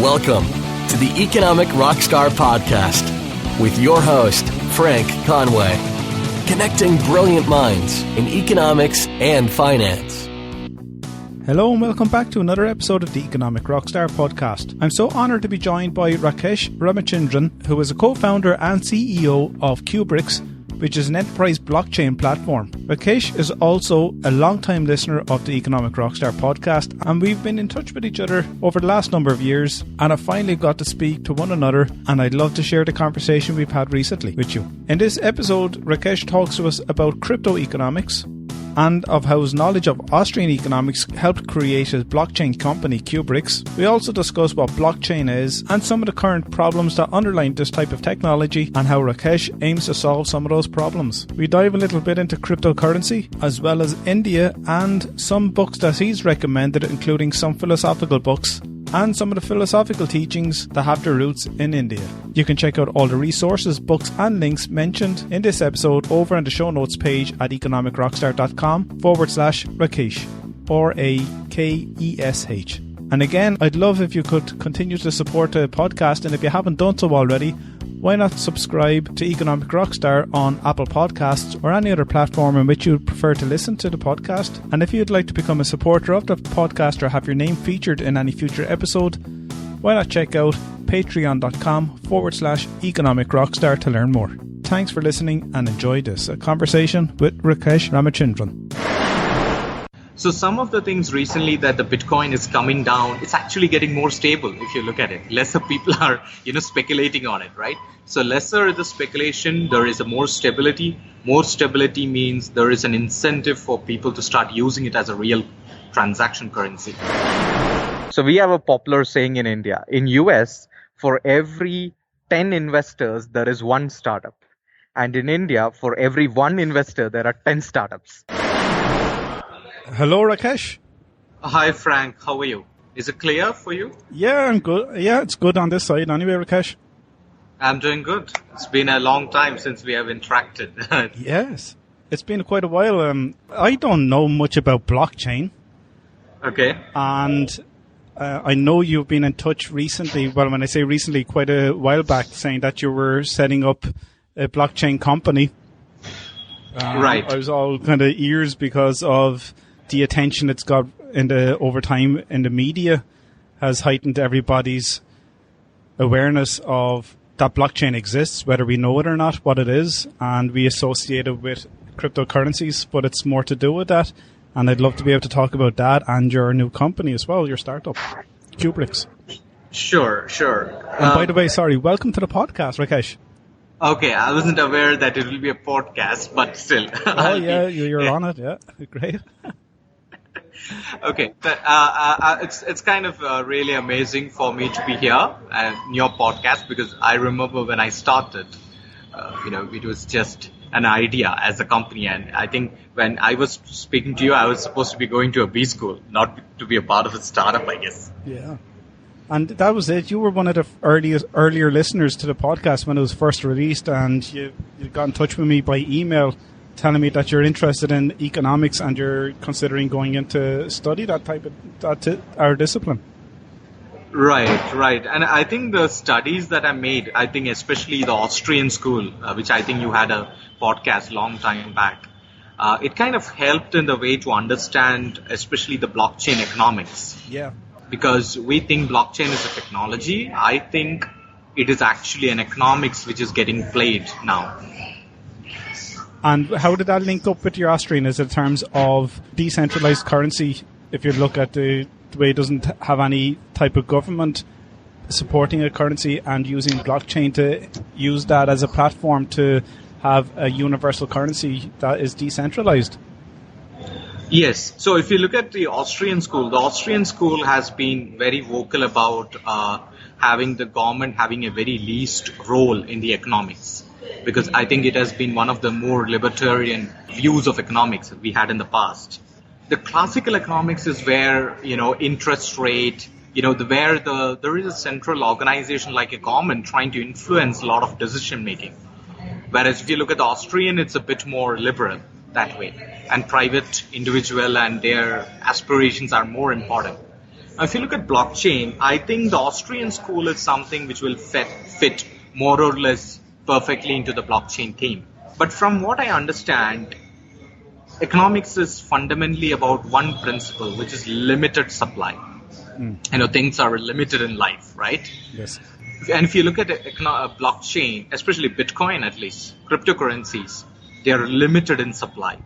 Welcome to the Economic Rockstar Podcast with your host, Frank Conway, connecting brilliant minds in economics and finance. Hello and welcome back to another episode of the Economic Rockstar Podcast. I'm so honoured to be joined by Rakesh Ramachandran, who is a co-founder and CEO of QBRICS, which is an enterprise blockchain platform. Rakesh is also a long-time listener of the Economic Rockstar Podcast, and we've been in touch with each other over the last number of years, and I finally got to speak to one another, and I'd love to share the conversation we've had recently with you. In this episode, Rakesh talks to us about crypto economics, and of how his knowledge of Austrian economics helped create his blockchain company QBRICS. We also discuss what blockchain is and some of the current problems that underlie this type of technology and how Rakesh aims to solve some of those problems. We dive a little bit into cryptocurrency as well as India and some books that he's recommended, including some philosophical books and some of the philosophical teachings that have their roots in India. You can check out all the resources, books and links mentioned in this episode over on the show notes page at economicrockstar.com/Rakesh, Rakesh. And again, I'd love if you could continue to support the podcast, and if you haven't done so already, why not subscribe to Economic Rockstar on Apple Podcasts or any other platform in which you prefer to listen to the podcast. And if you'd like to become a supporter of the podcast or have your name featured in any future episode, why not check out patreon.com/Economic Rockstar to learn more. Thanks for listening and enjoy this conversation with Rakesh Ramachandran. So some of the things recently that the Bitcoin is coming down, it's actually getting more stable if you look at it. Lesser people are, speculating on it, right? So lesser the speculation, there is a more stability. More stability means there is an incentive for people to start using it as a real transaction currency. So we have a popular saying in India. In US, for every 10 investors, there is one startup. And in India, for every one investor, there are 10 startups. Hello, Rakesh. Hi, Frank. How are you? Is it clear for you? Yeah, I'm good. Yeah, it's good on this side anyway, Rakesh. I'm doing good. It's been a long time since we have interacted. Yes, it's been quite a while. I don't know much about blockchain. Okay. And I know you've been in touch recently. Well, when I say recently, quite a while back, saying that you were setting up a blockchain company. Right. I was all kind of ears because of the attention it's got over time in the media has heightened everybody's awareness of that blockchain exists, whether we know it or not, what it is, and we associate it with cryptocurrencies, but it's more to do with that. And I'd love to be able to talk about that and your new company as well, your startup, QBRICS. Sure. And by the way, welcome to the podcast, Rakesh. Okay, I wasn't aware that it will be a podcast, but still. Oh, yeah, you're on it, yeah. Great. Okay, it's kind of really amazing for me to be here in your podcast, because I remember when I started, it was just an idea as a company, and I think when I was speaking to you, I was supposed to be going to a B school, not to be a part of a startup, I guess. Yeah. And that was it. You were one of the earlier listeners to the podcast when it was first released, and you got in touch with me by email telling me that you're interested in economics and you're considering going into study our discipline. Right. And I think the studies that I made, I think especially the Austrian school, which I think you had a podcast long time back, it kind of helped in the way to understand especially the blockchain economics. Yeah. Because we think blockchain is a technology. I think it is actually an economics which is getting played now. And how did that link up with your Austrian? Is it in terms of decentralized currency? If you look at the way it doesn't have any type of government supporting a currency and using blockchain to use that as a platform to have a universal currency that is decentralized? Yes. So if you look at the Austrian school has been very vocal about having the government having a very least role in the economics, because I think it has been one of the more libertarian views of economics that we had in the past. The classical economics is where, interest rate, there is a central organization like a government trying to influence a lot of decision making. Whereas if you look at the Austrian, it's a bit more liberal that way. And private individual and their aspirations are more important. If you look at blockchain, I think the Austrian school is something which will fit more or less perfectly into the blockchain theme. But from what I understand, economics is fundamentally about one principle, which is limited supply. Things are limited in life, right? Yes. And if you look at a blockchain, especially Bitcoin at least, cryptocurrencies, they are limited in supply.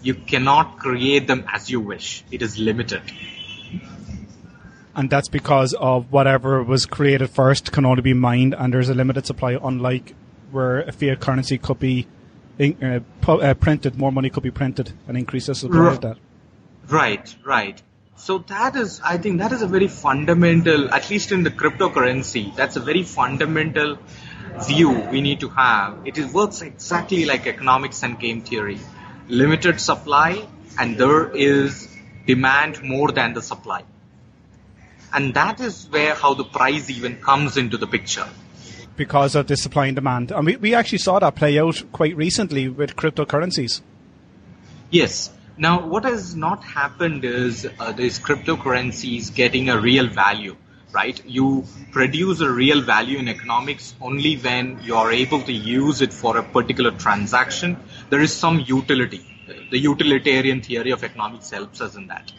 You cannot create them as you wish. It is limited. And that's because of whatever was created first can only be mined, and there's a limited supply, unlike where a fiat currency could be printed, more money could be printed and increase the supply of that. Right. So I think that is a very fundamental, at least in the cryptocurrency, that's a very fundamental view we need to have. It works exactly like economics and game theory. Limited supply, and there is demand more than the supply. And that is how the price even comes into the picture. Because of the supply and demand. And we actually saw that play out quite recently with cryptocurrencies. Yes. Now, what has not happened is these cryptocurrencies getting a real value, right? You produce a real value in economics only when you are able to use it for a particular transaction. There is some utility. The utilitarian theory of economics helps us in that.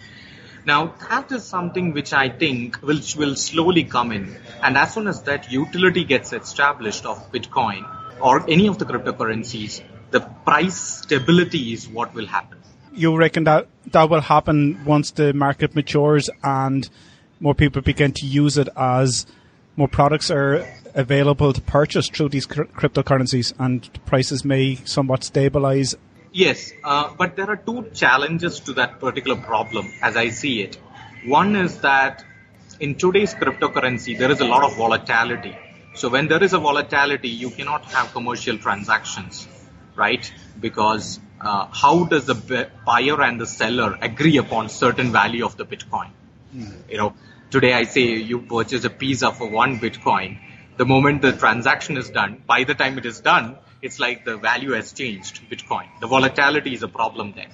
Now, that is something which I think will slowly come in. And as soon as that utility gets established of Bitcoin or any of the cryptocurrencies, the price stability is what will happen. You reckon that will happen once the market matures and more people begin to use it as more products are available to purchase through these cryptocurrencies, and the prices may somewhat stabilize? Yes, but there are two challenges to that particular problem as I see it. One is that in today's cryptocurrency, there is a lot of volatility. So when there is a volatility, you cannot have commercial transactions, right? Because how does the buyer and the seller agree upon certain value of the Bitcoin? Today I say you purchase a pizza for 1 Bitcoin. The moment the transaction is done, by the time it is done, it's like the value has changed, Bitcoin. The volatility is a problem there.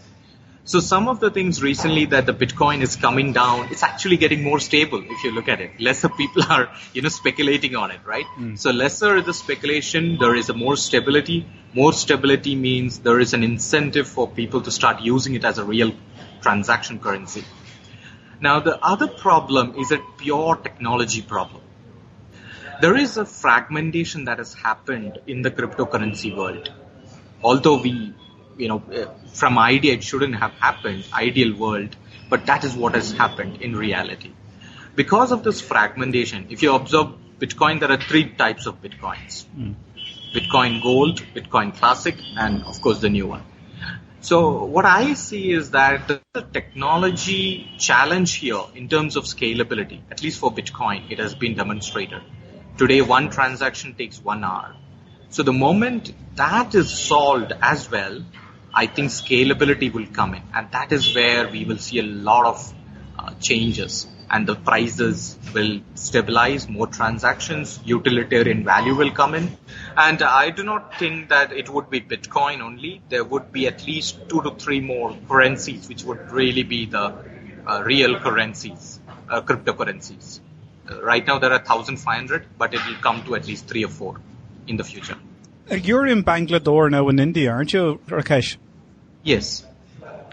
So some of the things recently that the Bitcoin is coming down, it's actually getting more stable if you look at it. Lesser people are, speculating on it, right? So lesser the speculation, there is a more stability. More stability means there is an incentive for people to start using it as a real transaction currency. Now, the other problem is a pure technology problem. There is a fragmentation that has happened in the cryptocurrency world. Although from idea it shouldn't have happened, ideal world, but that is what has happened in reality. Because of this fragmentation, if you observe Bitcoin, there are 3 types of Bitcoins. Bitcoin Gold, Bitcoin Classic, and of course the new one. So what I see is that the technology challenge here in terms of scalability, at least for Bitcoin, it has been demonstrated. Today, one transaction takes 1 hour. So the moment that is solved as well, I think scalability will come in. And that is where we will see a lot of changes. And the prices will stabilize, more transactions, utilitarian value will come in. And I do not think that it would be Bitcoin only. There would be at least 2 to 3 more currencies, which would really be the real currencies, cryptocurrencies. Right now there are 1,500, but it will come to at least 3 or 4 in the future. You're in Bangalore now in India, aren't you, Rakesh? Yes.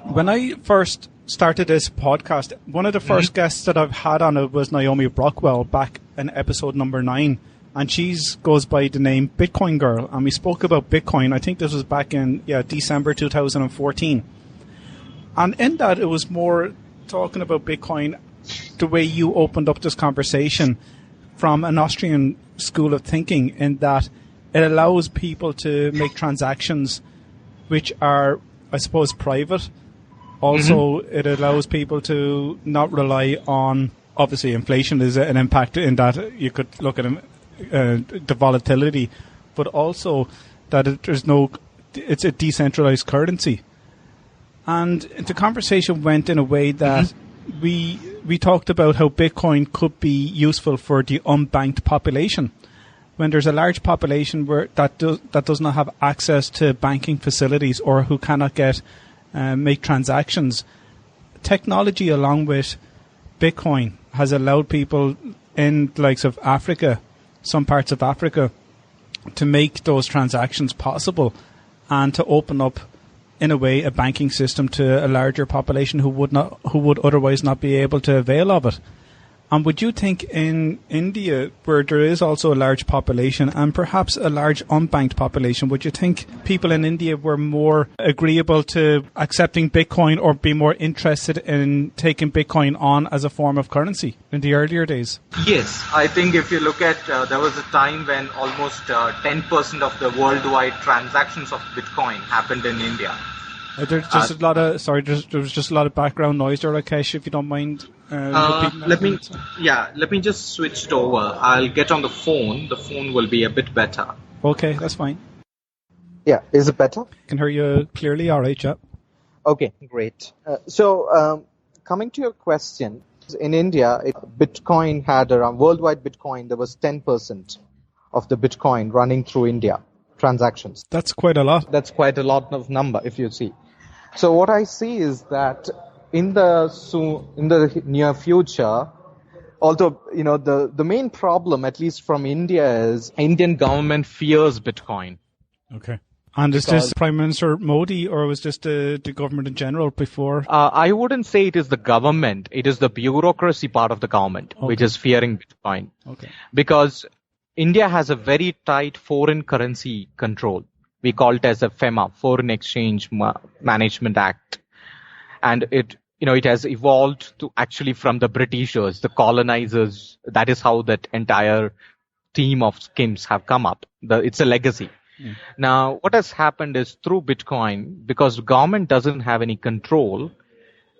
When I first started this podcast, one of the first guests that I've had on it was Naomi Brockwell back in episode number 9. And she goes by the name Bitcoin Girl. And we spoke about Bitcoin. I think this was back in December 2014. And in that, it was more talking about Bitcoin the way you opened up this conversation from an Austrian school of thinking, in that it allows people to make transactions which are, I suppose, private. Also, it allows people to not rely on, obviously, inflation is an impact in that you could look at the volatility, but also that it's a decentralized currency. And the conversation went in a way that we talked about how Bitcoin could be useful for the unbanked population. When there's a large population that does not have access to banking facilities or who cannot make transactions, technology along with Bitcoin has allowed people in the likes of Africa, some parts of Africa, to make those transactions possible and to open up, in a way, a banking system to a larger population who would otherwise not be able to avail of it. And would you think in India, where there is also a large population and perhaps a large unbanked population, would you think people in India were more agreeable to accepting Bitcoin or be more interested in taking Bitcoin on as a form of currency in the earlier days? Yes, I think if you look at, there was a time when almost 10% of the worldwide transactions of Bitcoin happened in India. There's just a lot of there was just a lot of background noise there, Rakesh, if you don't mind. Let me just switch it over. I'll get on the phone. The phone will be a bit better. Okay, that's fine. Yeah, is it better? I can hear you clearly. All right, yeah. Okay, great. So coming to your question, in India, Bitcoin had around worldwide Bitcoin. There was 10% of the Bitcoin running through India transactions. That's quite a lot. That's quite a lot of number, if you see. So what I see is that in the near future, although the main problem, at least from India, is Indian government fears Bitcoin. Okay. And is this Prime Minister Modi, or was this the government in general before? I wouldn't say it is the government. It is the bureaucracy part of the government, which is fearing Bitcoin. Okay. Because India has a very tight foreign currency control. We call it as a FEMA, Foreign Exchange Management Act. And it has evolved to actually from the Britishers, the colonizers. That is how that entire team of schemes have come up. It's a legacy. Now, what has happened is through Bitcoin, because the government doesn't have any control,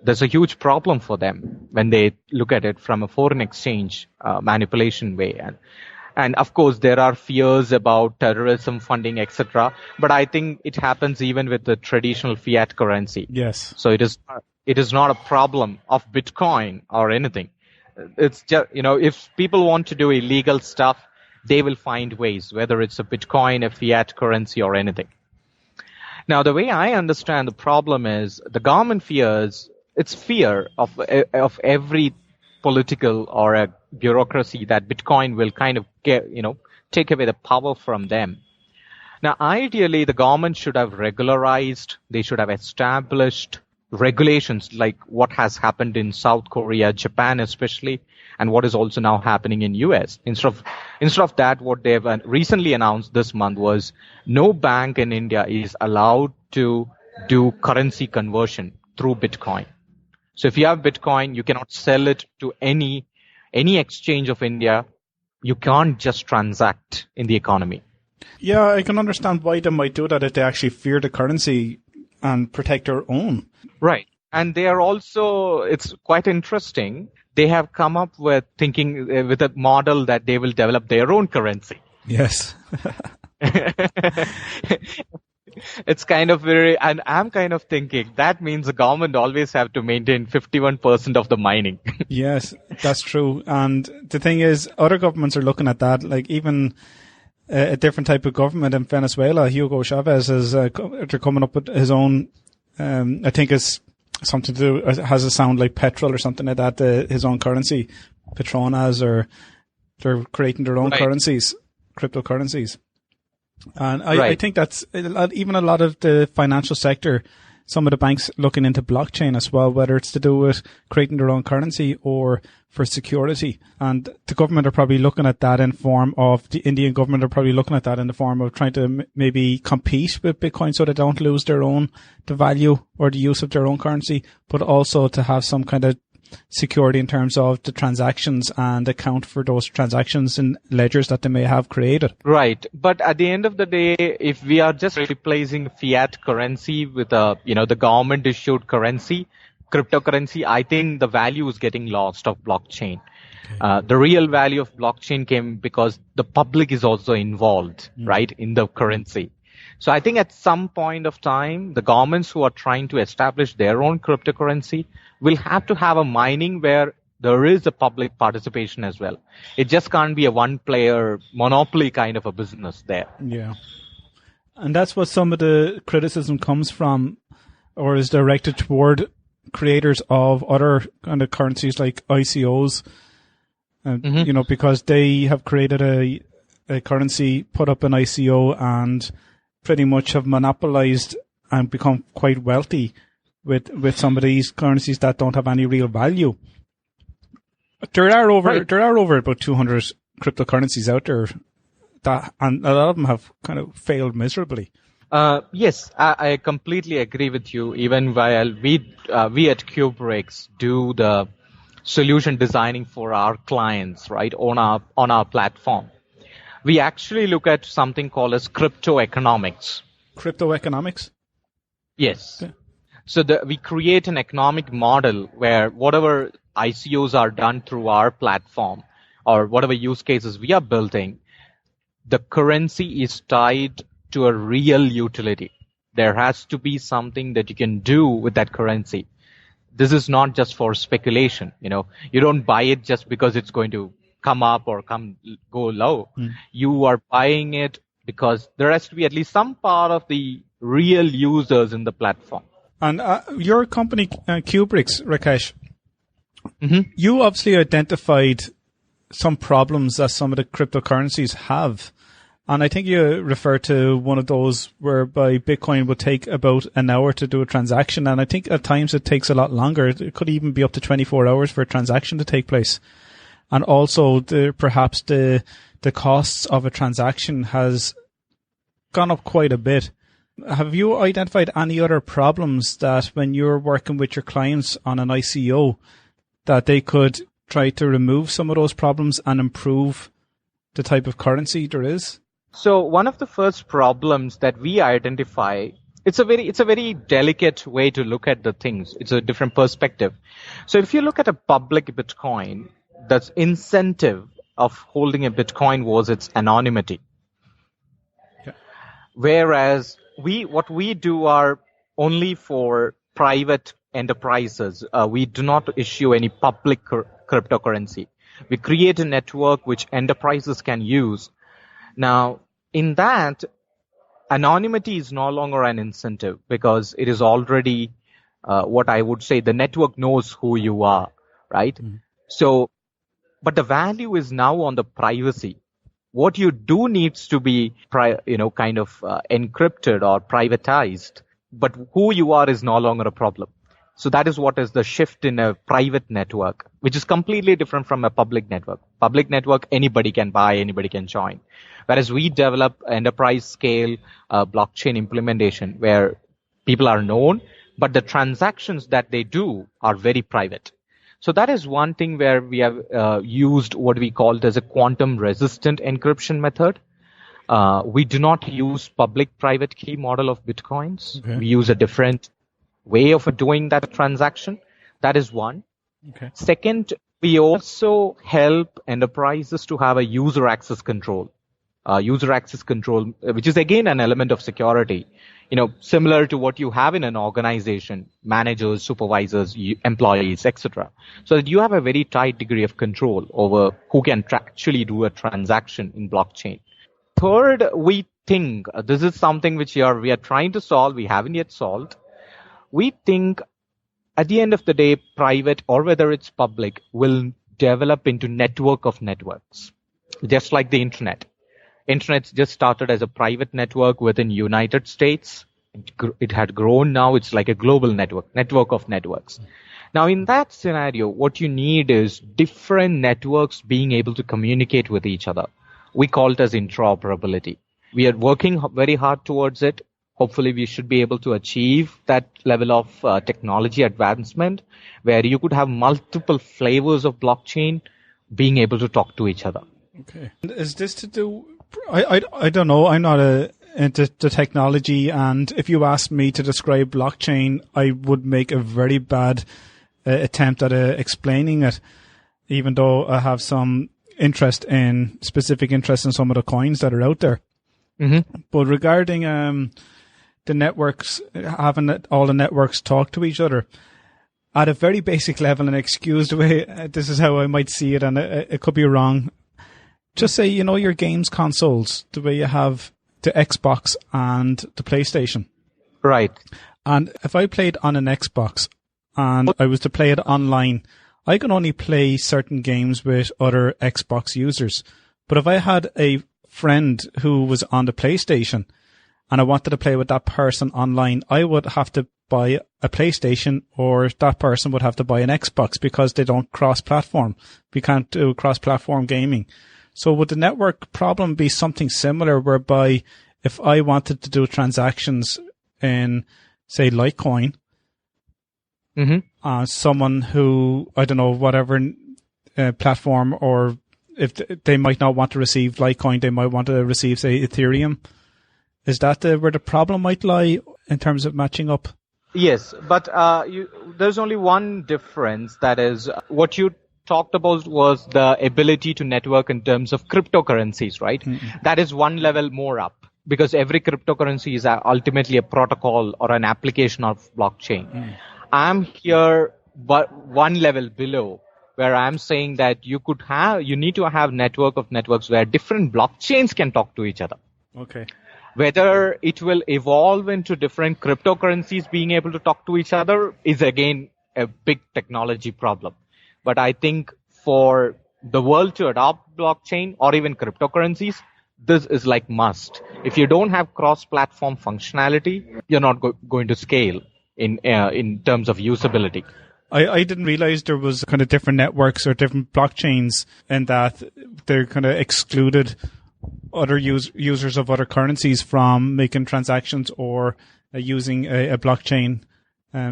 there's a huge problem for them when they look at it from a foreign exchange manipulation way. And of course, there are fears about terrorism funding, etc. But I think it happens even with the traditional fiat currency. Yes. So it is not a problem of Bitcoin or anything. It's just, if people want to do illegal stuff, they will find ways, whether it's a Bitcoin, a fiat currency, or anything. Now, the way I understand the problem is the government fears, it's fear of every political or a bureaucracy that Bitcoin will kind of take away the power from them. Now, ideally, the government should have regularized, they should have established regulations like what has happened in South Korea, Japan especially, and what is also now happening in US. Instead of that, what they have recently announced this month was no bank in India is allowed to do currency conversion through Bitcoin. So if you have Bitcoin, you cannot sell it to any exchange of India. You can't just transact in the economy. Yeah, I can understand why they might do that if they actually fear the currency and protect their own. Right. And they are also, it's quite interesting, they have come up with thinking with a model that they will develop their own currency. Yes. It's kind of and I'm kind of thinking that means the government always have to maintain 51% of the mining. Yes, that's true. And the thing is, other governments are looking at that, like even a different type of government in Venezuela. Hugo Chavez they're coming up with his own, I think it's something to do, it has a sound like petrol or something like that, his own currency, Petronas, or they're creating their own currencies, cryptocurrencies. And I think that's even a lot of the financial sector, some of the banks looking into blockchain as well, whether it's to do with creating their own currency or for security. And the government are probably looking at that the Indian government are probably looking at that in the form of trying to maybe compete with Bitcoin so they don't lose the value or the use of their own currency, but also to have some kind of security in terms of the transactions and account for those transactions in ledgers that they may have created. Right. But at the end of the day, if we are just replacing fiat currency with the government issued currency, cryptocurrency, I think the value is getting lost of blockchain. Okay. The real value of blockchain came because the public is also involved, right, in the currency. So I think at some point of time, the governments who are trying to establish their own cryptocurrency will have to have a mining where there is a public participation as well. It just can't be a one-player monopoly kind of a business there. Yeah. And that's what some of the criticism comes from or is directed toward creators of other kind of currencies like ICOs, because they have created a currency, put up an ICO, and pretty much have monopolized and become quite wealthy with some of these currencies that don't have any real value. There are over about 200 cryptocurrencies out there, and a lot of them have kind of failed miserably. Yes, I completely agree with you. Even while we at QBRICS do the solution designing for our clients, right, on our platform, we actually look at something called as crypto economics. Crypto economics? Yes. Okay. So we create an economic model where whatever ICOs are done through our platform or whatever use cases we are building, the currency is tied to a real utility. There has to be something that you can do with that currency. This is not just for speculation. You don't buy it just because it's going to come up or go low. You are buying it because there has to be at least some part of the real users in the platform. And your company, QBRICS, Rakesh, you obviously identified some problems that some of the cryptocurrencies have. And I think you refer to one of those whereby Bitcoin would take about an hour to do a transaction. And I think at times it takes a lot longer. It could even be up to 24 hours for a transaction to take place. And also perhaps the costs of a transaction has gone up quite a bit. Have you identified any other problems that when you're working with your clients on an ICO that they could try to remove some of those problems and improve the type of currency there is? So one of the first problems that we identify, it's a very delicate way to look at the things. It's a different perspective. So if you look at a public Bitcoin, the incentive of holding a Bitcoin was its anonymity. Yeah. Whereas what we do are only for private enterprises. We do not issue any public cryptocurrency. We create a network which enterprises can use. Now, in that, anonymity is no longer an incentive because it is already what I would say the network knows who you are, right? So, but the value is now on the privacy. What you do needs to be, encrypted or privatized, but who you are is no longer a problem. So that is what is the shift in a private network, which is completely different from a public network. Public network, anybody can buy, anybody can join. Whereas we develop enterprise scale blockchain implementation where people are known, but the transactions that they do are very private. So that is one thing where we have used what we called as a quantum resistant encryption method. We do not use public private key model of Bitcoins. Okay. We use a different way of doing that transaction. That is one. Okay. Second, we also help enterprises to have a user access control. Which is again an element of security, similar to what you have in an organization, managers, supervisors, employees, etc. So that you have a very tight degree of control over who can actually do a transaction in blockchain. Third, we think this is something which we are trying to solve. We haven't yet solved. We think at the end of the day, private or whether it's public will develop into network of networks, just like the internet. Internet just started as a private network within United States. It had grown. Now it's like a global network of networks. Now in that scenario, what you need is different networks being able to communicate with each other. We call it as interoperability. We are working very hard towards it. Hopefully we should be able to achieve that level of technology advancement where you could have multiple flavors of blockchain being able to talk to each other. Okay. Is this to do... I don't know. I'm not into the technology, and if you asked me to describe blockchain, I would make a very bad attempt at explaining it, even though I have some specific interest in some of the coins that are out there. Mm-hmm. But regarding the networks, having all the networks talk to each other, at a very basic level, and excuse the way, this is how I might see it, and it could be wrong. Just say, your games consoles, the way you have the Xbox and the PlayStation. Right. And if I played on an Xbox, and I was to play it online, I can only play certain games with other Xbox users. But if I had a friend who was on the PlayStation and I wanted to play with that person online, I would have to buy a PlayStation, or that person would have to buy an Xbox, because they don't cross-platform. We can't do cross-platform gaming. So would the network problem be something similar, whereby if I wanted to do transactions in, say, Litecoin, someone who, I don't know, whatever platform, or if they might not want to receive Litecoin, they might want to receive, say, Ethereum. Is that where the problem might lie in terms of matching up? Yes, but there's only one difference. That is, what you talked about was the ability to network in terms of cryptocurrencies, right? Mm-hmm. That is one level more up, because every cryptocurrency is ultimately a protocol or an application of blockchain. Mm. I'm here, but one level below, where I'm saying that you need to have network of networks where different blockchains can talk to each other. Okay. Whether it will evolve into different cryptocurrencies being able to talk to each other is again a big technology problem. But I think for the world to adopt blockchain or even cryptocurrencies, this is like must. If you don't have cross-platform functionality, you're not going to scale in terms of usability. I didn't realize there was kind of different networks or different blockchains, and that they're kind of excluded other users of other currencies from making transactions or using a blockchain.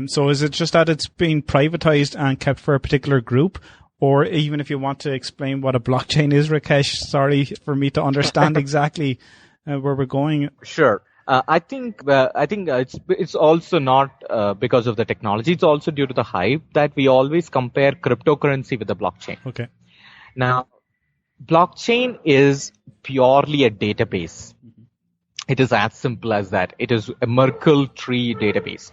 So is it just that it's being privatized and kept for a particular group? Or even if you want to explain what a blockchain is, Rakesh, sorry for me to understand exactly where we're going. Sure. I think it's also not because of the technology. It's also due to the hype that we always compare cryptocurrency with the blockchain. Okay. Now, blockchain is purely a database. It is as simple as that. It is a Merkle tree database.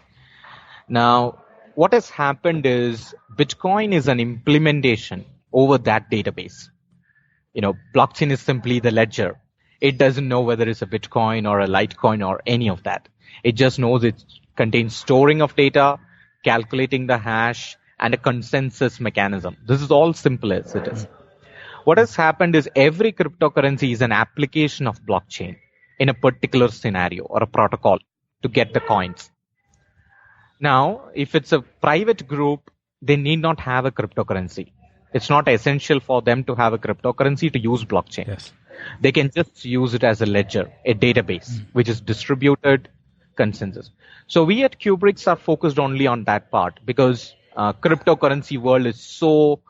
Now, what has happened is Bitcoin is an implementation over that database. Blockchain is simply the ledger. It doesn't know whether it's a Bitcoin or a Litecoin or any of that. It just knows it contains storing of data, calculating the hash, and a consensus mechanism. This is all simple as it is. What has happened is every cryptocurrency is an application of blockchain in a particular scenario or a protocol to get the coins. Now, if it's a private group, they need not have a cryptocurrency. It's not essential for them to have a cryptocurrency to use blockchain. Yes. They can just use it as a ledger, a database, which is distributed consensus. So we at QBRICS are focused only on that part, because cryptocurrency world is so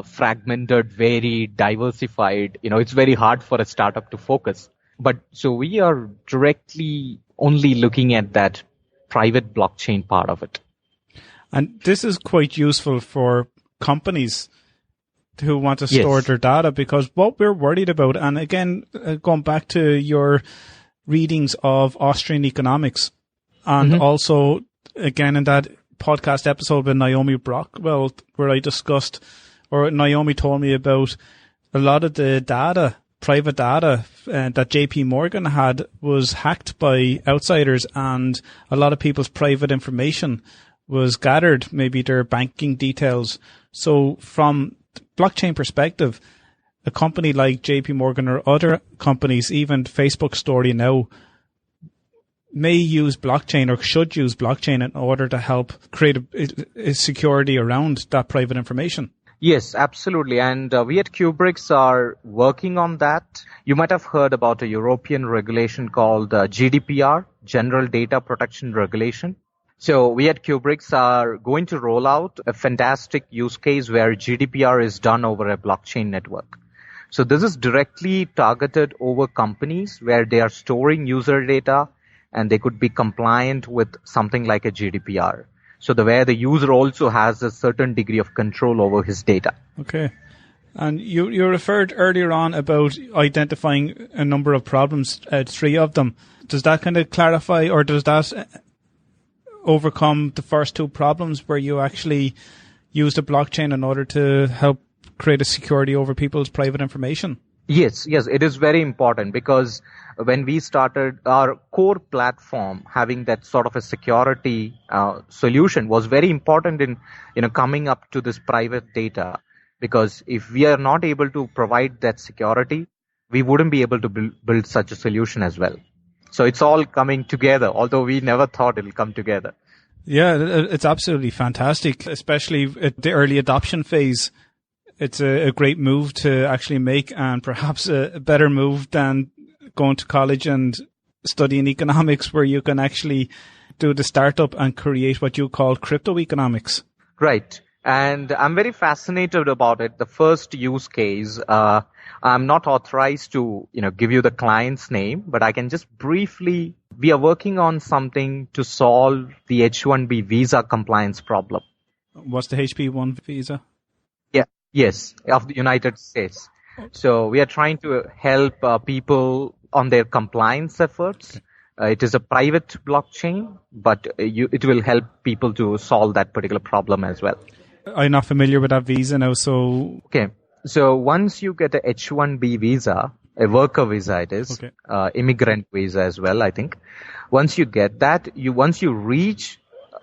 fragmented, very diversified. It's very hard for a startup to focus. But so we are directly only looking at that private blockchain part of it. And this is quite useful for companies who want to store their data, because what we're worried about, and again, going back to your readings of Austrian economics, and also, again, in that podcast episode with Naomi Brockwell, where I discussed, or Naomi told me about a lot of the data, private data that JP Morgan had was hacked by outsiders, and a lot of people's private information was gathered, maybe their banking details. So from blockchain perspective, a company like JP Morgan or other companies, even Facebook Story now, may use blockchain or should use blockchain in order to help create a security around that private information. Yes, absolutely. And we at QBRICS are working on that. You might have heard about a European regulation called GDPR, General Data Protection Regulation. So we at QBRICS are going to roll out a fantastic use case where GDPR is done over a blockchain network. So this is directly targeted over companies where they are storing user data and they could be compliant with something like a GDPR. So where the user also has a certain degree of control over his data. Okay. And you referred earlier on about identifying a number of problems, 3 of them. Does that kind of clarify, or does that overcome the first 2 problems where you actually used a blockchain in order to help create a security over people's private information? Yes, it is very important because when we started our core platform, having that sort of a security solution was very important in coming up to this private data. Because if we are not able to provide that security, we wouldn't be able to build such a solution as well. So it's all coming together, although we never thought it'll come together. Yeah, it's absolutely fantastic, especially at the early adoption phase. It's a great move to actually make, and perhaps a better move than going to college and studying economics, where you can actually do the startup and create what you call crypto economics. Right. And I'm very fascinated about it. The first use case, I'm not authorized to, give you the client's name, but I can just briefly, we are working on something to solve the H-1B visa compliance problem. What's the HP1 visa? Yes, of the United States. So we are trying to help people on their compliance efforts. It is a private blockchain, but it will help people to solve that particular problem as well. I'm not familiar with that visa now, so... Okay. So once you get a H-1B visa, a worker visa it is, immigrant visa as well, I think. Once you get that, once you reach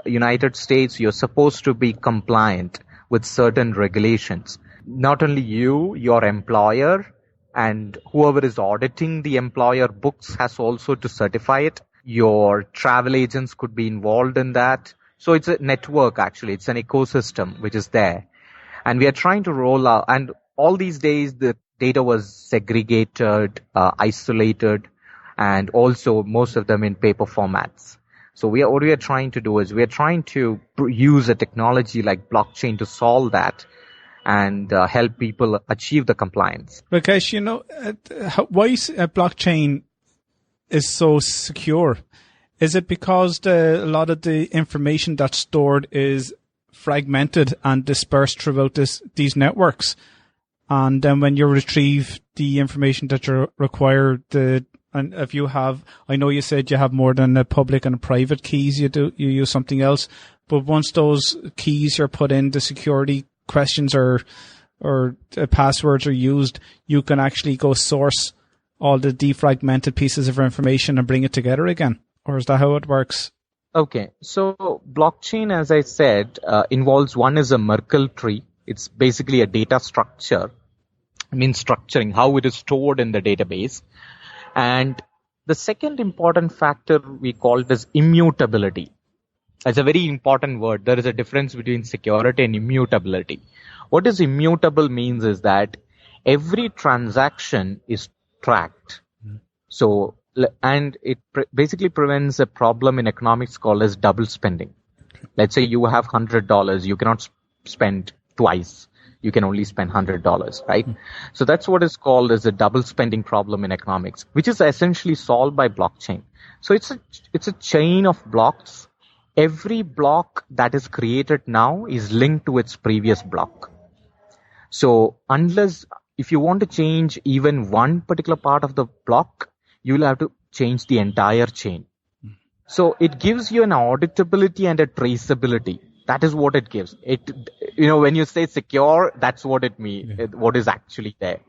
United States, you're supposed to be compliant with certain regulations. Not only you, your employer, and whoever is auditing the employer books has also to certify it. Your travel agents could be involved in that. So it's a network, actually. It's an ecosystem which is there. And we are trying to roll out. And all these days, the data was segregated, isolated, and also most of them in paper formats. So what we are trying to do is we are trying to use a technology like blockchain to solve that and help people achieve the compliance. Rakesh, why blockchain is so secure? Is it because a lot of the information that's stored is fragmented and dispersed throughout these networks? And then when you retrieve the information that you require, and if you have, I know you said you have more than a public and a private keys, you use something else. But once those keys are put in, the security questions or passwords are used, you can actually go source all the defragmented pieces of information and bring it together again. Or is that how it works? Okay. So blockchain, as I said, involves one is a Merkle tree. It's basically a data structure. I mean, structuring, how it is stored in the database. And the second important factor we call it as immutability. It's a very important word. There is a difference between security and immutability. What is immutable means is that every transaction is tracked. So, and it basically prevents a problem in economics called as double spending. Let's say you have $100. You cannot spend twice. You can only spend $100, right? So that's what is called as a double spending problem in economics, which is essentially solved by blockchain. So it's a chain of blocks. Every block that is created now is linked to its previous block. So if you want to change even one particular part of the block, you will have to change the entire chain. So it gives you an auditability and a traceability. That is what it gives. When you say secure, that's what it means, what is actually there.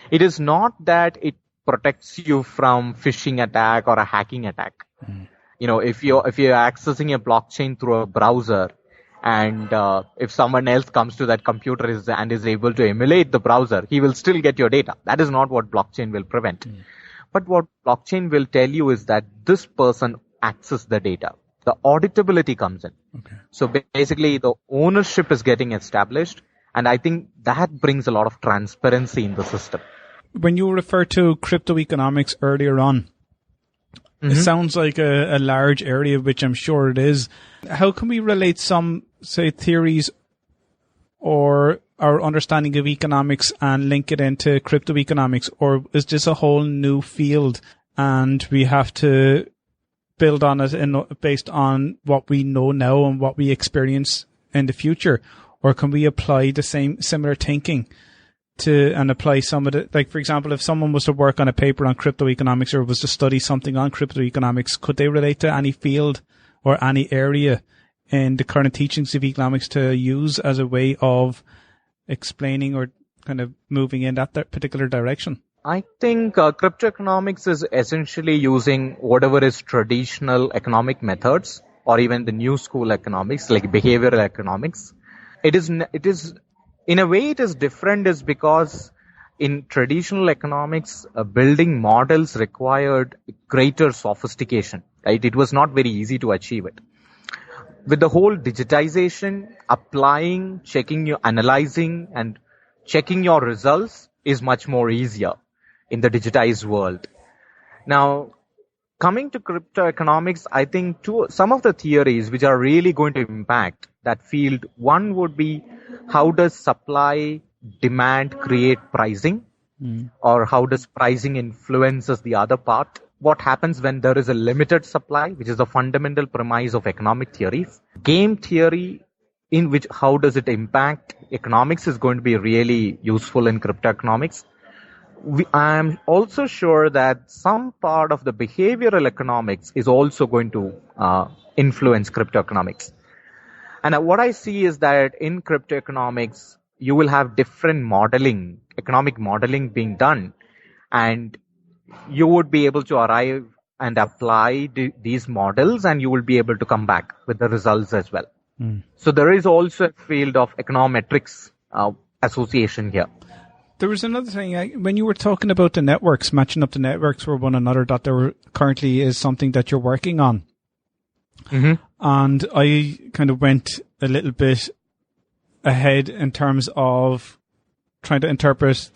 It is not that it protects you from phishing attack or a hacking attack. If you're accessing a blockchain through a browser and if someone else comes to that computer and is able to emulate the browser, he will still get your data. That is not what blockchain will prevent. But what blockchain will tell you is that this person accessed the data. The auditability comes in. Okay. So basically the ownership is getting established, and I think that brings a lot of transparency in the system. When you refer to crypto economics earlier on, it sounds like a large area, which I'm sure it is. How can we relate some, say, theories or our understanding of economics and link it into crypto economics? Or is this a whole new field and we have to build on it based on what we know now and what we experience in the future? Or can we apply the similar thinking and apply some of it? Like, for example, if someone was to work on a paper on crypto economics or was to study something on crypto economics, could they relate to any field or any area in the current teachings of economics to use as a way of explaining or kind of moving in that particular direction? I think crypto economics is essentially using whatever is traditional economic methods or even the new school economics like behavioral economics. It is in a way it is different is because in traditional economics, building models required greater sophistication, right? It was not very easy to achieve it. With the whole digitization, applying, analyzing and checking your results is much more easier in the digitized world. Now, coming to crypto economics, I think some of the theories which are really going to impact that field, one would be how does supply demand create pricing, or how does pricing influences the other part? What happens when there is a limited supply, which is the fundamental premise of economic theories. Game theory, in which how does it impact economics, is going to be really useful in crypto economics. I am also sure that some part of the behavioral economics is also going to influence crypto economics. And what I see is that in crypto economics, you will have different economic modeling being done, and you would be able to arrive and apply these models, and you will be able to come back with the results as well. So there is also a field of econometrics association here. There was another thing, when you were talking about the networks, matching up the networks for one another, that there currently is something that you're working on. Mm-hmm. And I kind of went a little bit ahead in terms of trying to interpret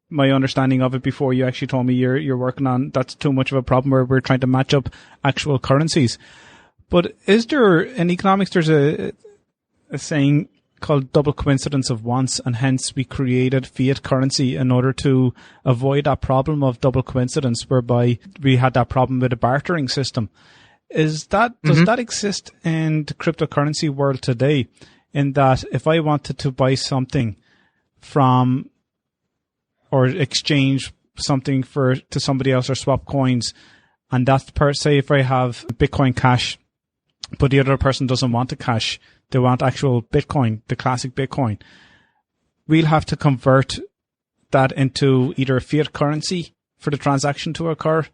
my understanding of it before you actually told me you're working on that's too much of a problem where we're trying to match up actual currencies. But is there, in economics, there's a saying called double coincidence of wants, and hence we created fiat currency in order to avoid that problem of double coincidence, whereby we had that problem with a bartering system. Does that exist in the cryptocurrency world today? In that if I wanted to buy something from or exchange something to somebody else or swap coins, and that's say if I have Bitcoin Cash, but the other person doesn't want the cash, they want actual Bitcoin, the classic Bitcoin, we'll have to convert that into either a fiat currency for the transaction to occur,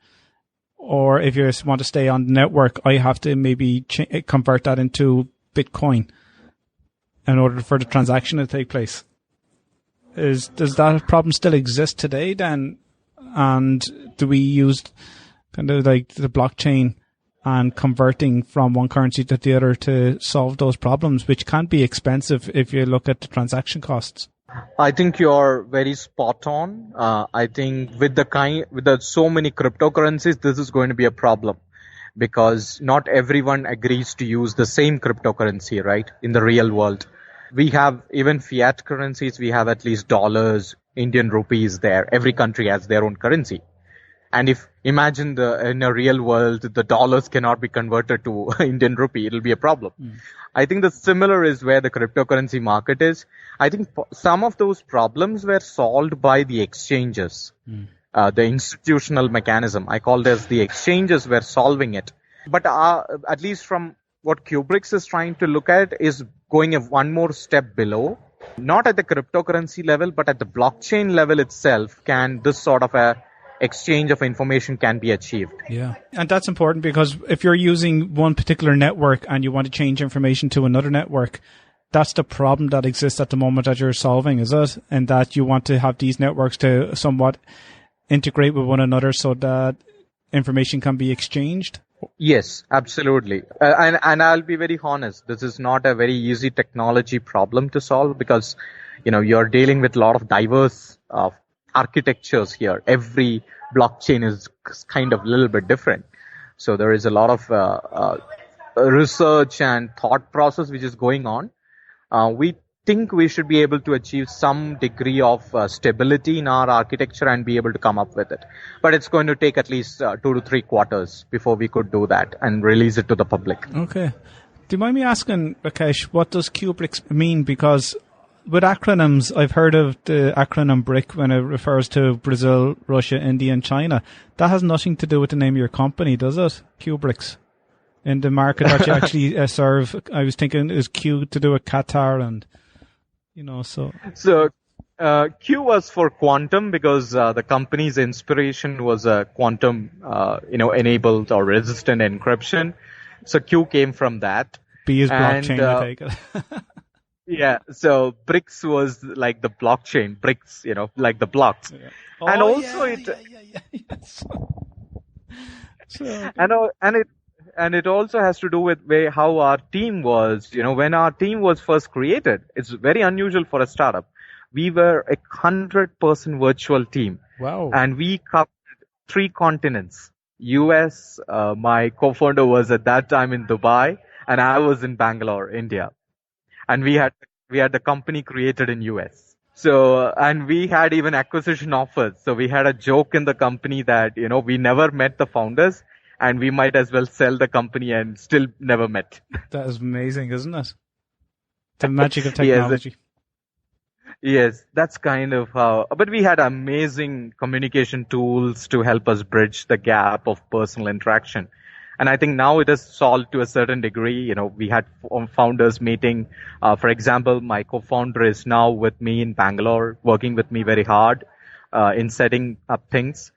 or if you want to stay on the network, I have to maybe convert that into Bitcoin in order for the transaction to take place. Does that problem still exist today then? And do we use kind of like the blockchain and converting from one currency to the other to solve those problems, which can be expensive if you look at the transaction costs? I think you're very spot on. I think with so many cryptocurrencies, this is going to be a problem because not everyone agrees to use the same cryptocurrency, right? In the real world, we have even fiat currencies. We have at least dollars, Indian rupees there. Every country has their own currency. And if imagine in a real world, the dollars cannot be converted to Indian rupee, it'll be a problem. I think the similar is where the cryptocurrency market is. I think some of those problems were solved by the exchanges, the institutional mechanism. I call this the exchanges were solving it. But at least from what QBRICS is trying to look at is going one more step below, not at the cryptocurrency level, but at the blockchain level itself. Can this sort of a exchange of information can be achieved? Yeah. And that's important because if you're using one particular network and you want to change information to another network, that's the problem that exists at the moment that you're solving, is it? And that you want to have these networks to somewhat integrate with one another so that information can be exchanged? Yes, absolutely. And I'll be very honest, this is not a very easy technology problem to solve because, you're dealing with a lot of diverse architectures here. Every blockchain is kind of a little bit different. So there is a lot of research and thought process which is going on. We think we should be able to achieve some degree of stability in our architecture and be able to come up with it. But it's going to take at least 2 to 3 quarters before we could do that and release it to the public. Okay. Do you mind me asking, Rakesh, what does QBRICS mean? Because with acronyms, I've heard of the acronym BRIC when it refers to Brazil, Russia, India, and China. That has nothing to do with the name of your company, does it? QBRICS. In the market that you actually serve, I was thinking is Q to do with Qatar and, so. So Q was for quantum because the company's inspiration was a quantum, enabled or resistant encryption. So Q came from that. B is And, blockchain, I take it. yeah, so BRICS was like the blockchain, BRICS, like the blocks. Yeah. And Oh, also yes. So, and it also has to do with how our team was. When our team was first created, it's very unusual for a startup. We were 100% virtual team, wow. and we covered 3 continents. US, my co-founder was at that time in Dubai, and I was in Bangalore, India. And we had the company created in US. So, and we had even acquisition offers. So we had a joke in the company that, we never met the founders and we might as well sell the company and still never met. That is amazing, isn't it? The magic of technology. Yes, that's kind of how, but we had amazing communication tools to help us bridge the gap of personal interaction. And I think now it is solved to a certain degree. We had founders meeting. For example, my co-founder is now with me in Bangalore, working with me very hard in setting up things.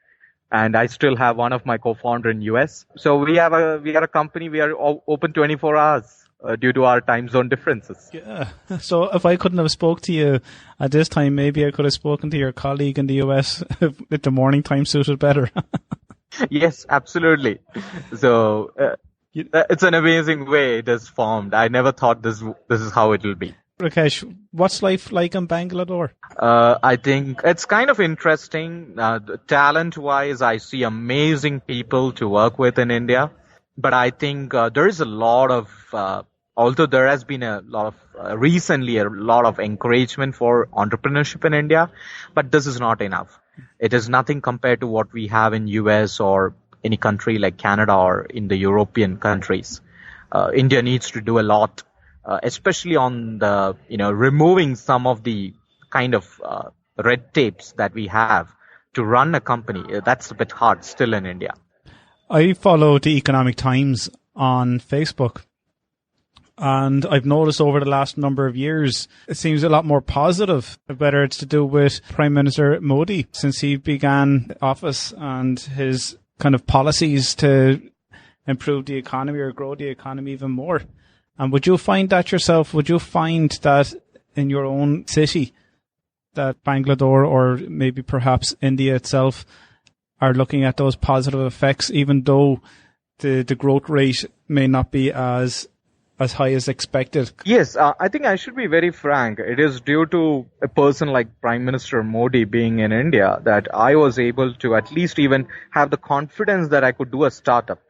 And I still have one of my co-founder in US. So we are a company. We are open 24 hours due to our time zone differences. Yeah. So if I couldn't have spoke to you at this time, maybe I could have spoken to your colleague in the US if the morning time suited better. Yes, absolutely. So it's an amazing way it is formed. I never thought this is how it will be. Rakesh, what's life like in Bangalore? I think it's kind of interesting. Talent-wise, I see amazing people to work with in India. But I think there is a lot of, although there has been recently a lot of encouragement for entrepreneurship in India, but this is not enough. It is nothing compared to what we have in US or any country like Canada or in the European countries. India needs to do a lot, especially on the, removing some of the kind of red tapes that we have to run a company. That's a bit hard still in India. I follow the Economic Times on Facebook. And I've noticed over the last number of years, it seems a lot more positive, whether it's to do with Prime Minister Modi since he began office and his kind of policies to improve the economy or grow the economy even more. And would you find that yourself? Would you find that in your own city that Bangalore or maybe perhaps India itself are looking at those positive effects, even though the growth rate may not be as high as expected? Yes, I think I should be very frank. It is due to a person like Prime Minister Modi being in India that I was able to at least even have the confidence that I could do a startup.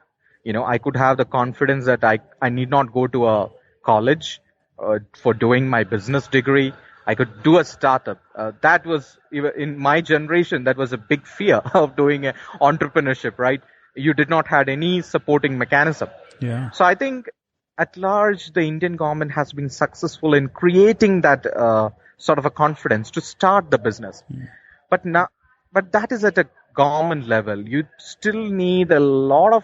I could have the confidence that I need not go to a college for doing my business degree. I could do a startup. That was, in my generation, that was a big fear of doing entrepreneurship, right? You did not have any supporting mechanism. Yeah. So I think at large, the Indian government has been successful in creating that sort of a confidence to start the business. But that is at a government level. You still need a lot of,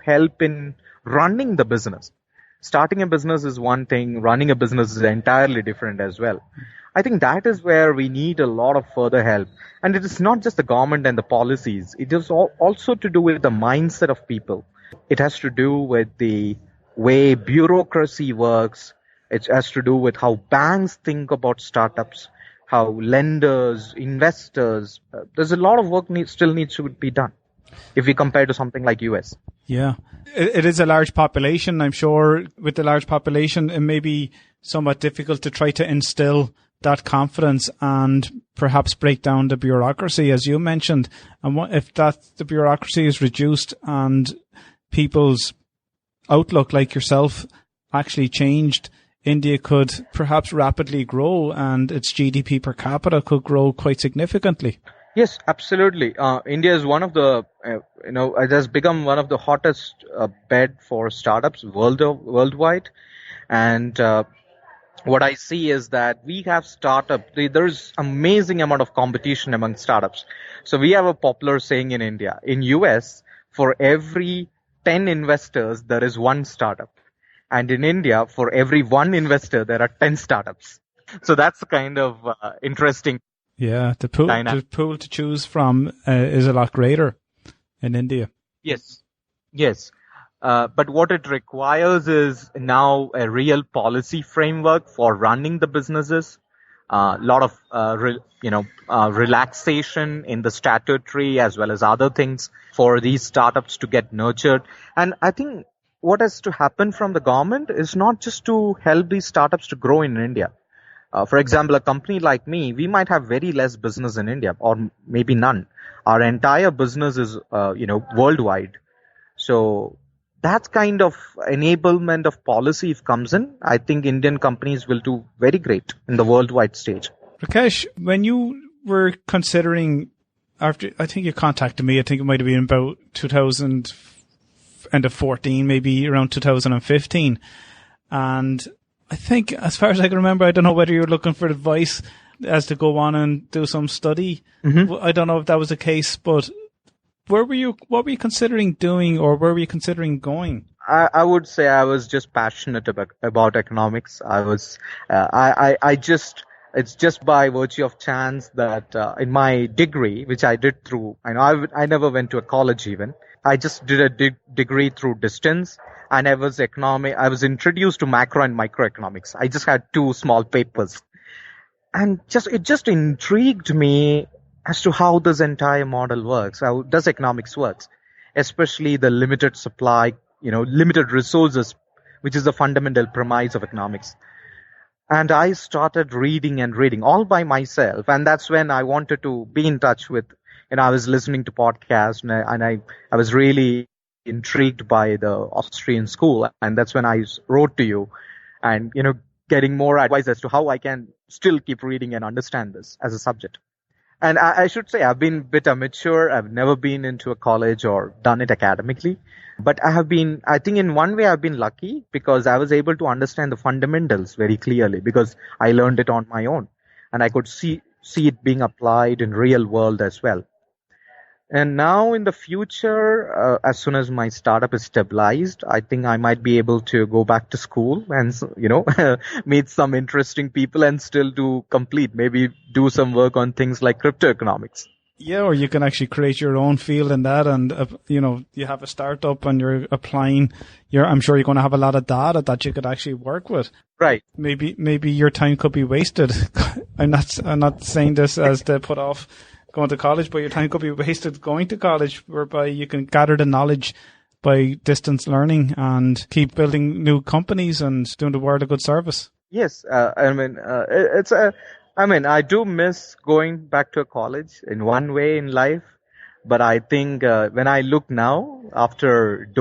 help in running the business. Starting a business is one thing. Running a business is entirely different as well. I think that is where we need a lot of further help. And it is not just the government and the policies. It is also to do with the mindset of people. It has to do with the way bureaucracy works. It has to do with how banks think about startups, how lenders, investors. There's a lot of work still needs to be done if we compare to something like US. Yeah. It is a large population. I'm sure with the large population, it may be somewhat difficult to try to instill that confidence and perhaps break down the bureaucracy, as you mentioned. And if the bureaucracy is reduced and people's outlook, like yourself, actually changed, India could perhaps rapidly grow and its GDP per capita could grow quite significantly. Yes, absolutely. India is one of the, it has become one of the hottest bed for startups worldwide. And what I see is that we have there's amazing amount of competition among startups. So we have a popular saying in India. In US, for every 10 investors, there is one startup. And in India, for every one investor, there are 10 startups. So that's the kind of interesting Yeah, the dynamic. pool to choose from is a lot greater in India. Yes, yes. But what it requires is now a real policy framework for running the businesses. A lot of relaxation in the statutory as well as other things for these startups to get nurtured. And I think what has to happen from the government is not just to help these startups to grow in India. For example, a company like me, we might have very less business in India or maybe none. Our entire business is, worldwide. So that kind of enablement of policy, if comes in, I think Indian companies will do very great in the worldwide stage. Rakesh, when you were considering, after I think you contacted me, I think it might have been about 2014, maybe around 2015, and I think, as far as I can remember, I don't know whether you were looking for advice as to go on and do some study. Mm-hmm. I don't know if that was the case, but what were you considering doing, or where were you considering going? I would say I was just passionate about economics. It's just by virtue of chance that in my degree, which I did through, I never went to a college even. I just did a degree through distance, and I was introduced to macro and microeconomics. I just had 2 small papers, and it just intrigued me as to how this entire model works. How does economics works, especially the limited supply, limited resources, which is the fundamental premise of economics. And I started reading all by myself, and that's when I wanted to be in touch with. I was listening to podcasts, and I was really intrigued by the Austrian school, and that's when I wrote to you, and getting more advice as to how I can still keep reading and understand this as a subject. And I should say I've been a bit immature. I've never been into a college or done it academically, but I think in one way I've been lucky because I was able to understand the fundamentals very clearly because I learned it on my own, and I could see it being applied in real world as well. And now in the future, as soon as my startup is stabilized, I think I might be able to go back to school and, meet some interesting people and still maybe do some work on things like crypto economics. Yeah, or you can actually create your own field in that, and you have a startup and you're applying. I'm sure you're going to have a lot of data that you could actually work with. Right. Maybe your time could be wasted. I'm not saying this as to put off going to college, but your time could be wasted going to college, whereby you can gather the knowledge by distance learning and keep building new companies and doing the world a good service. Yes, I do miss going back to a college in one way in life, but I think when I look now, after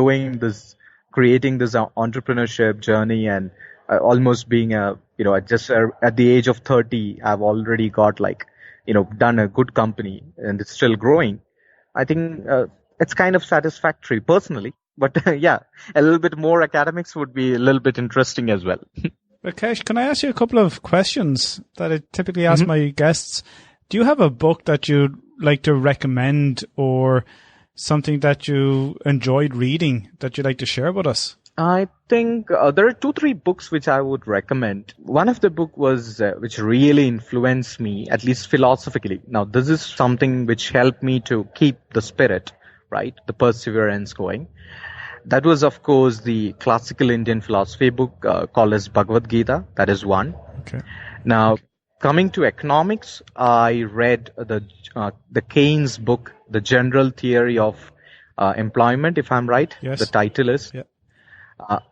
creating this entrepreneurship journey and almost being just at the age of 30, I've already got done a good company and it's still growing. I think it's kind of satisfactory personally, but yeah, a little bit more academics would be a little bit interesting as well. Rakesh, can I ask you a couple of questions that I typically ask my guests? Do you have a book that you'd like to recommend or something that you enjoyed reading that you'd like to share with us? I think there are 2-3 books which I would recommend. One of the book was which really influenced me, at least philosophically. Now, this is something which helped me to keep the spirit, right? The perseverance going. That was, of course, the classical Indian philosophy book called as Bhagavad Gita. That is one. Okay. Now, coming to economics, I read the Keynes book, The General Theory of Employment, if I'm right. Yes. The title is. Yeah.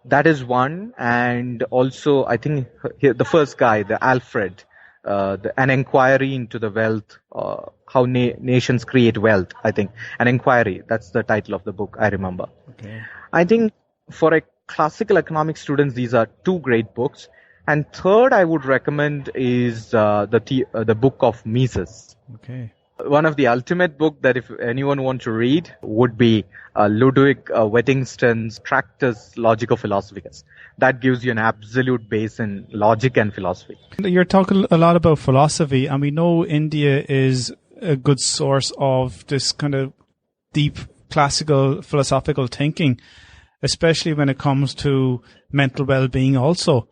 That is one. And also, I think the first guy, the Alfred, An Inquiry into the Wealth, how nations create wealth, I think. An Inquiry, that's the title of the book, I remember. Okay. I think for a classical economics students, these are 2 great books. And third, I would recommend is the book of Mises. Okay. One of the ultimate book that if anyone wants to read would be Ludwig Wittgenstein's Tractus Logico Philosophicus. That gives you an absolute base in logic and philosophy. You're talking a lot about philosophy, and we know India is a good source of this kind of deep classical philosophical thinking, especially when it comes to mental well-being also.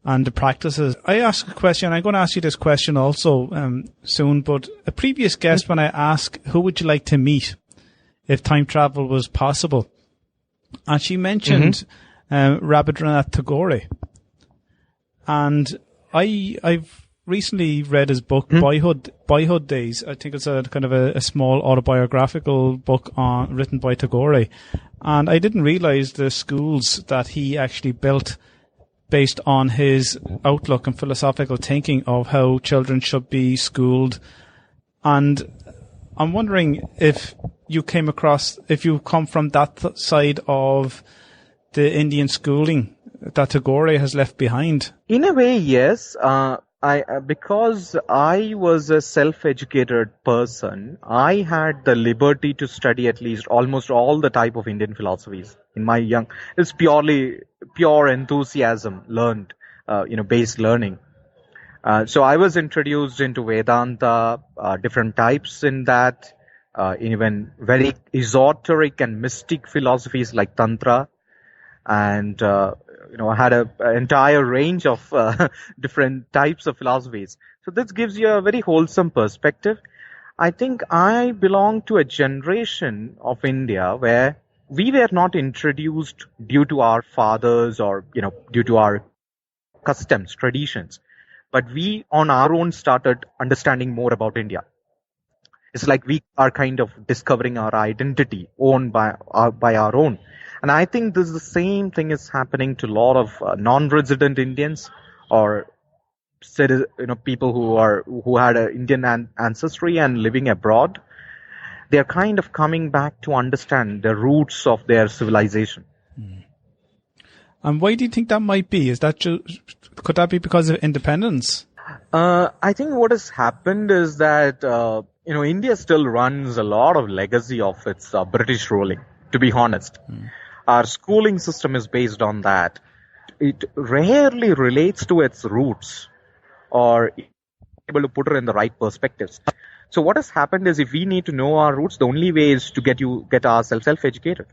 and the practices. I ask a question, I'm going to ask you this question also soon, but a previous guest, when I asked, who would you like to meet if time travel was possible? And she mentioned Rabindranath Tagore. And I've recently read his book, Boyhood Days. I think it's a kind of a small autobiographical book written by Tagore. And I didn't realize the schools that he actually built based on his outlook and philosophical thinking of how children should be schooled. And I'm wondering if you come from that side of the Indian schooling that Tagore has left behind. In a way, yes. Because I was a self-educated person, I had the liberty to study at least almost all the type of Indian philosophies in my it's pure enthusiasm learned, based learning. So I was introduced into Vedanta, different types in that, even very esoteric and mystic philosophies like Tantra. And, I had an entire range of different types of philosophies. So this gives you a very wholesome perspective. I think I belong to a generation of India where we were not introduced due to our fathers or, due to our customs, traditions. But we on our own started understanding more about India. It's like we are kind of discovering our identity owned by our own. And I think this is the same thing is happening to a lot of non-resident Indians or people who had an Indian ancestry and living abroad. They're kind of coming back to understand the roots of their civilization. And why do you think that might be? Could that be because of independence? I think what has happened is that India still runs a lot of legacy of its British ruling. To be honest. Our schooling system is based on that. It rarely relates to its roots or able to put it in the right perspectives. So what has happened is if we need to know our roots, the only way is to get ourselves self-educated.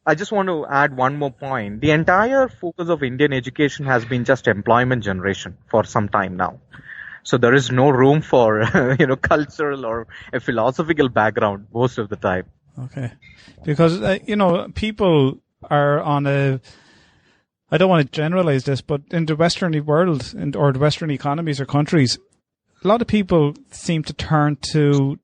I just want to add one more point. The entire focus of Indian education has been just employment generation for some time now. So there is no room for, cultural or a philosophical background most of the time. Okay. Because, people are on I don't want to generalize this, but in the Western world or the Western economies or countries, a lot of people seem to turn to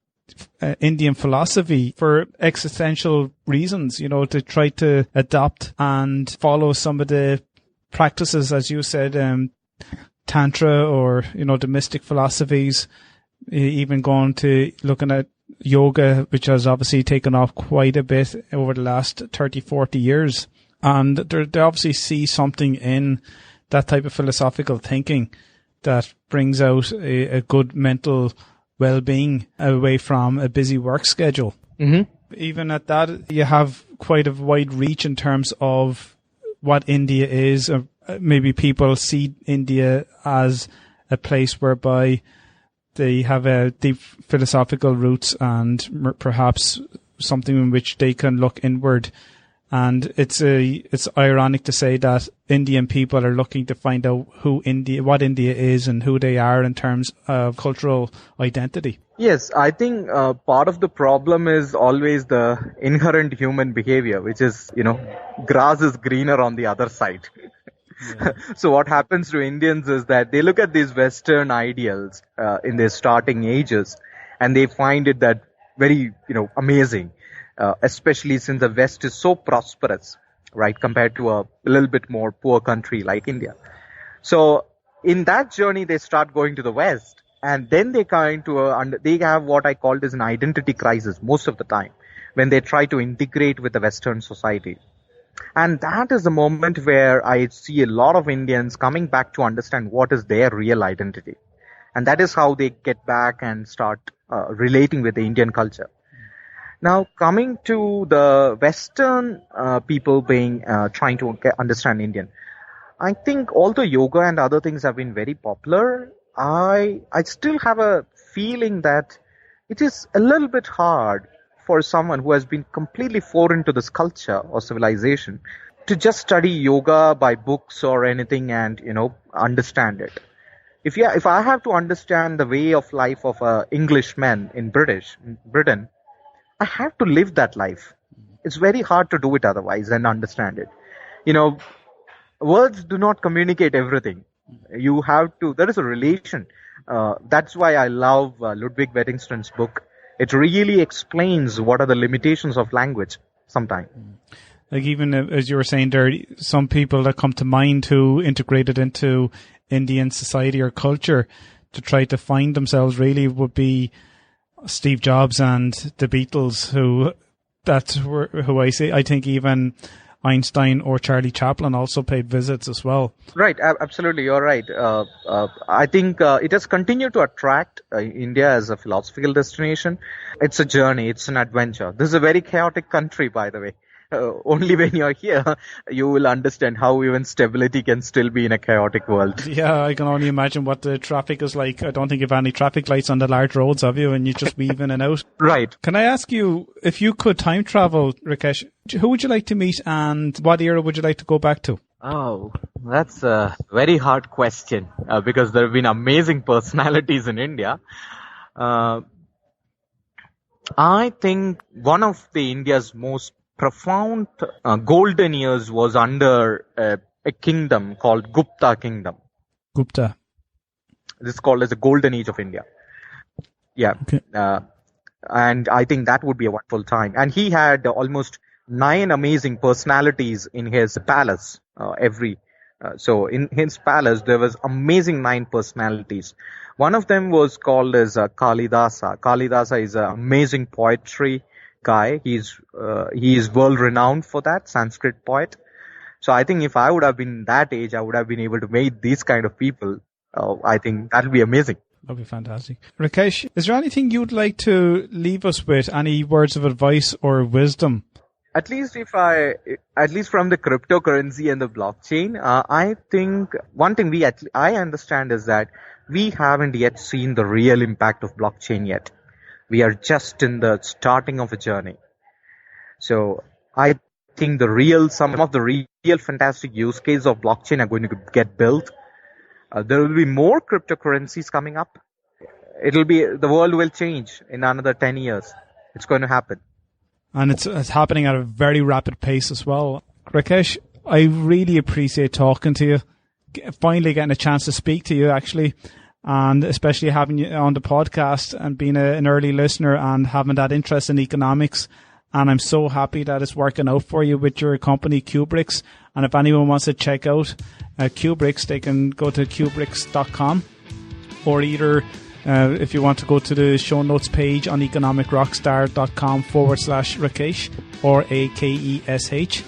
Indian philosophy for existential reasons, to try to adopt and follow some of the practices, as you said, Tantra or, the mystic philosophies, even going to looking at yoga, which has obviously taken off quite a bit over the last 30, 40 years. And they obviously see something in that type of philosophical thinking that brings out a good mental well-being away from a busy work schedule. Mm-hmm. Even at that, you have quite a wide reach in terms of what India is. Maybe people see India as a place whereby they have a deep philosophical roots and perhaps something in which they can look inward. And it's ironic to say that Indian people are looking to find out what India is and who they are in terms of cultural identity. Yes, I think part of the problem is always the inherent human behavior, which is, grass is greener on the other side. Yeah. So what happens to Indians is that they look at these Western ideals in their starting ages and they find it that very, amazing. Especially since the West is so prosperous, right, compared to a little bit more poor country like India. So in that journey, they start going to the West, and then they they have what I called as an identity crisis most of the time when they try to integrate with the Western society. And that is the moment where I see a lot of Indians coming back to understand what is their real identity. And that is how they get back and start relating with the Indian culture. Now, coming to the Western people trying to understand Indian, I think although yoga and other things have been very popular, I still have a feeling that it is a little bit hard for someone who has been completely foreign to this culture or civilization to just study yoga by books or anything and, understand it. If I have to understand the way of life of a Englishman in Britain, I have to live that life. It's very hard to do it otherwise and understand it. Words do not communicate everything. There is a relation. That's why I love Ludwig Wittgenstein's book. It really explains what are the limitations of language sometimes. Like even as you were saying there, some people that come to mind who integrated into Indian society or culture to try to find themselves really would be Steve Jobs and the Beatles, who I think even Einstein or Charlie Chaplin also paid visits as well. Right, absolutely, you're right. I think it has continued to attract India as a philosophical destination. It's a journey, it's an adventure. This is a very chaotic country, by the way. Only when you're here, you will understand how even stability can still be in a chaotic world. Yeah, I can only imagine what the traffic is like. I don't think you have any traffic lights on the large roads, have you? And you just weave in and out. Right. Can I ask you, if you could time travel, Rakesh, who would you like to meet and what era would you like to go back to? Oh, that's a very hard question because there have been amazing personalities in India. I think one of the India's most profound golden years was under a kingdom called Gupta Kingdom. Gupta. This is called as the golden age of India. Yeah. Okay. And I think that would be a wonderful time. And he had almost 9 amazing personalities in his palace. So in his palace, there was amazing 9 personalities. One of them was called as Kalidasa. Kalidasa is an amazing poetry guy. He is world renowned for that, Sanskrit poet. So I think if I would have been that age, I would have been able to meet these kind of people. I think that would be amazing. That'd be fantastic. Rakesh, is there anything you'd like to leave us with? Any words of advice or wisdom? At least from the cryptocurrency and the blockchain, I think one thing I understand is that we haven't yet seen the real impact of blockchain yet. We are just in the starting of a journey. So I think some of the real fantastic use cases of blockchain are going to get built. There will be more cryptocurrencies coming up. The world will change in another 10 years. It's going to happen. And it's happening at a very rapid pace as well. Rakesh, I really appreciate talking to you. Finally getting a chance to speak to you, actually. And especially having you on the podcast and being an early listener and having that interest in economics. And I'm so happy that it's working out for you with your company, QBRICS. And if anyone wants to check out QBRICS, they can go to QBRICS.com, or either if you want to go to the show notes page on economicrockstar.com/Rakesh or AKESH.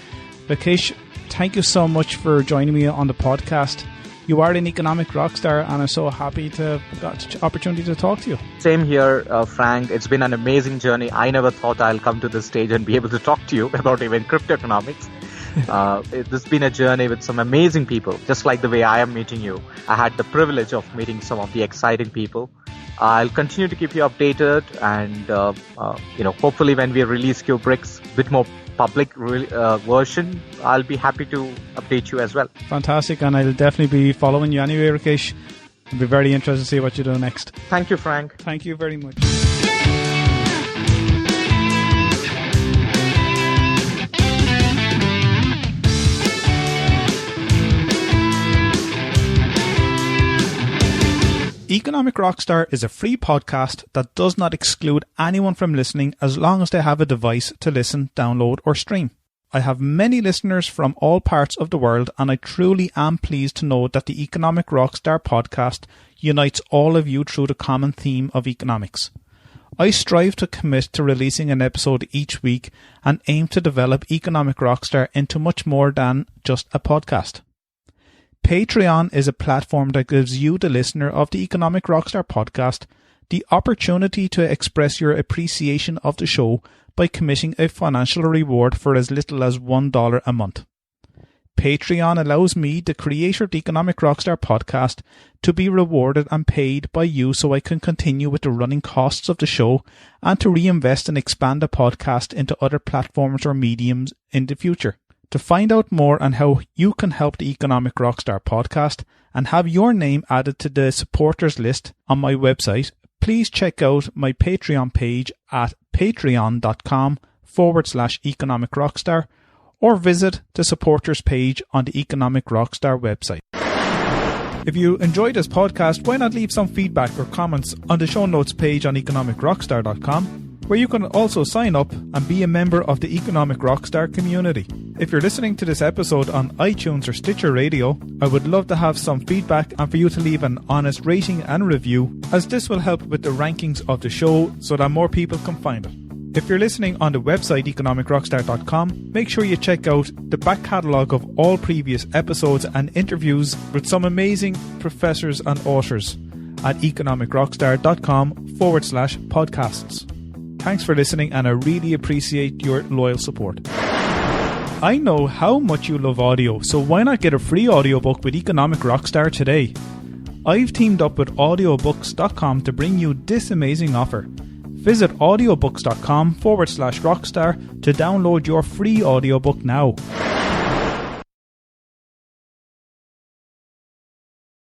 Rakesh, thank you so much for joining me on the podcast. You are an economic rock star, and I'm so happy to have got the opportunity to talk to you. Same here, Frank. It's been an amazing journey. I never thought I'll come to this stage and be able to talk to you about even cryptoeconomics. This has been a journey with some amazing people, just like the way I am meeting you. I had the privilege of meeting some of the exciting people. I'll continue to keep you updated, and hopefully when we release QBRICS, a bit more public version, I'll be happy to update you as well. Fantastic, and I'll definitely be following you anyway, Rakesh. I'll be very interested to see what you do next. Thank you, Frank. Thank you very much. Economic Rockstar is a free podcast that does not exclude anyone from listening as long as they have a device to listen, download or stream. I have many listeners from all parts of the world, and I truly am pleased to know that the Economic Rockstar podcast unites all of you through the common theme of economics. I strive to commit to releasing an episode each week and aim to develop Economic Rockstar into much more than just a podcast. Patreon is a platform that gives you, the listener of the Economic Rockstar podcast, the opportunity to express your appreciation of the show by committing a financial reward for as little as $1 a month. Patreon allows me, the creator of the Economic Rockstar podcast, to be rewarded and paid by you so I can continue with the running costs of the show and to reinvest and expand the podcast into other platforms or mediums in the future. To find out more on how you can help the Economic Rockstar podcast and have your name added to the supporters list on my website, please check out my Patreon page at patreon.com/Economic Rockstar or visit the supporters page on the Economic Rockstar website. If you enjoyed this podcast, why not leave some feedback or comments on the show notes page on economicrockstar.com, where you can also sign up and be a member of the Economic Rockstar community. If you're listening to this episode on iTunes or Stitcher Radio, I would love to have some feedback and for you to leave an honest rating and review, as this will help with the rankings of the show so that more people can find it. If you're listening on the website economicrockstar.com, make sure you check out the back catalogue of all previous episodes and interviews with some amazing professors and authors at economicrockstar.com/podcasts. Thanks for listening, and I really appreciate your loyal support. I know how much you love audio, so why not get a free audiobook with Economic Rockstar today? I've teamed up with audiobooks.com to bring you this amazing offer. Visit audiobooks.com/rockstar to download your free audiobook now.